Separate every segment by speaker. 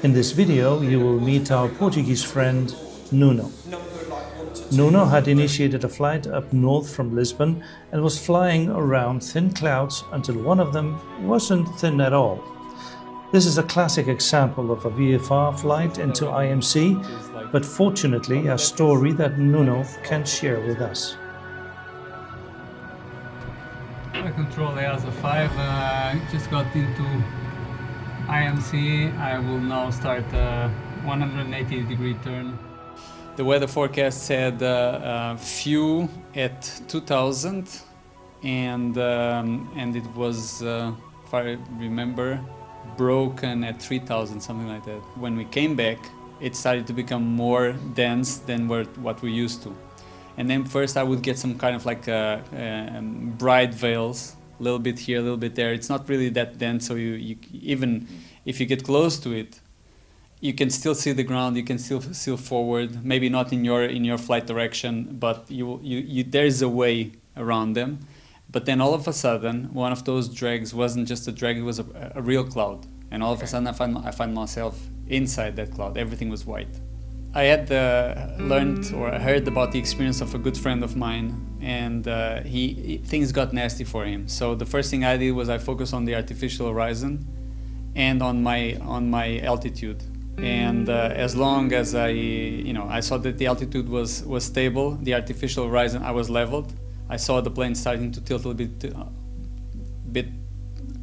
Speaker 1: In this video, you will meet our Portuguese friend, Nuno. Nuno had initiated a flight up north from Lisbon and was flying around thin clouds until one of them wasn't thin at all. This is a classic example of a VFR flight into IMC, but fortunately a story that Nuno can share with us.
Speaker 2: I control EASA 5, just got into IMC. I will now start a 180-degree turn. The weather forecast said few at 2000 and it was, if I remember, broken at 3000, something like that. When we came back, it started to become more dense than what we're used to. And then first I would get some kind of like bright veils, a little bit here, a little bit there. It's not really that dense, so you even if you get close to it, you can still see the ground, you can still see forward, maybe not in your flight direction, but there is a way around them. But then all of a sudden, one of those drags wasn't just a drag, it was a real cloud. And all of a sudden I find myself inside that cloud, everything was white. I had learned or heard about the experience of a good friend of mine, and things got nasty for him. So the first thing I did was I focused on the artificial horizon and on my altitude. And as long as I saw that the altitude was stable, the artificial horizon, I was leveled. I saw the plane starting to tilt a bit,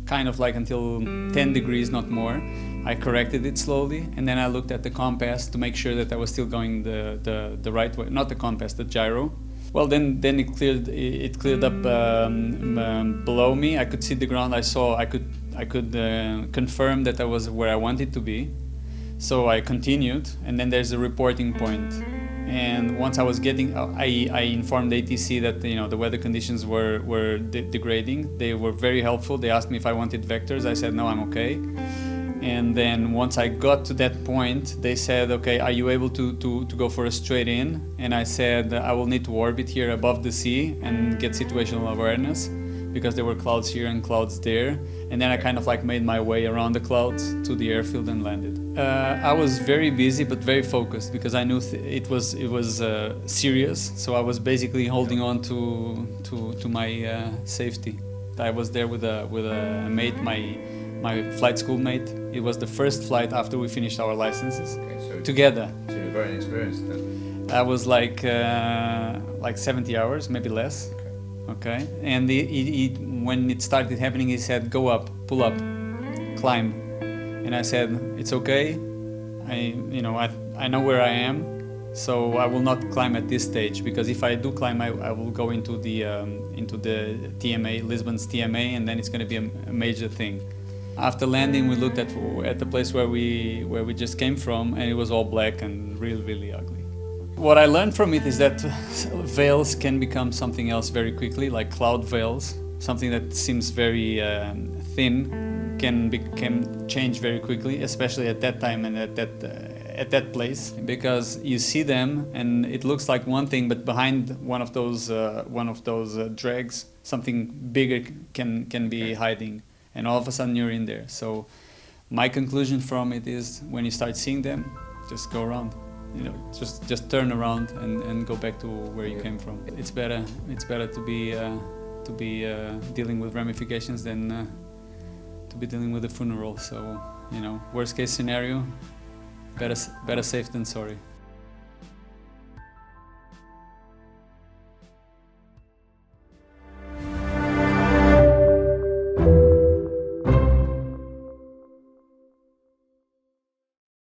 Speaker 2: kind of like until 10 degrees, not more. I corrected it slowly, and then I looked at the compass to make sure that I was still going the right way. Not the compass, the gyro. Well, then it cleared up below me. I could see the ground. I could confirm that I was where I wanted to be. So I continued, and then there's a reporting point. And once I was I informed ATC that the weather conditions were degrading. They were very helpful. They asked me if I wanted vectors. I said no, I'm okay. And then once I got to that point, they said, okay, are you able to go for a straight in? And I said, I will need to orbit here above the sea and get situational awareness, because there were clouds here and clouds there. And then I kind of like made my way around the clouds to the airfield and landed. I was very busy but very focused, because I knew it was serious. So I was basically holding on to my safety. I was there with a mate, my flight school mate. It was the first flight after we finished our licenses, together.
Speaker 3: So you were very inexperienced then?
Speaker 2: I was like 70 hours, maybe less. Okay, and when it started happening, he said, go up, pull up, climb. And I said, it's okay, I know where I am, so I will not climb at this stage, because if I do climb, I will go into the TMA, Lisbon's TMA, and then it's going to be a major thing. After landing, we looked at the place where we just came from, and it was all black and really, really ugly. What I learned from it is that veils can become something else very quickly, like cloud veils. Something that seems very thin can change very quickly, especially at that time and at that place, because you see them and it looks like one thing, but behind one of those drags, something bigger can be hiding, and all of a sudden you're in there. So my conclusion from it is, when you start seeing them, just go around. Just turn around and go back to where you came from. It's better to be dealing with ramifications than to be dealing with a funeral. So worst case scenario, better safe than sorry.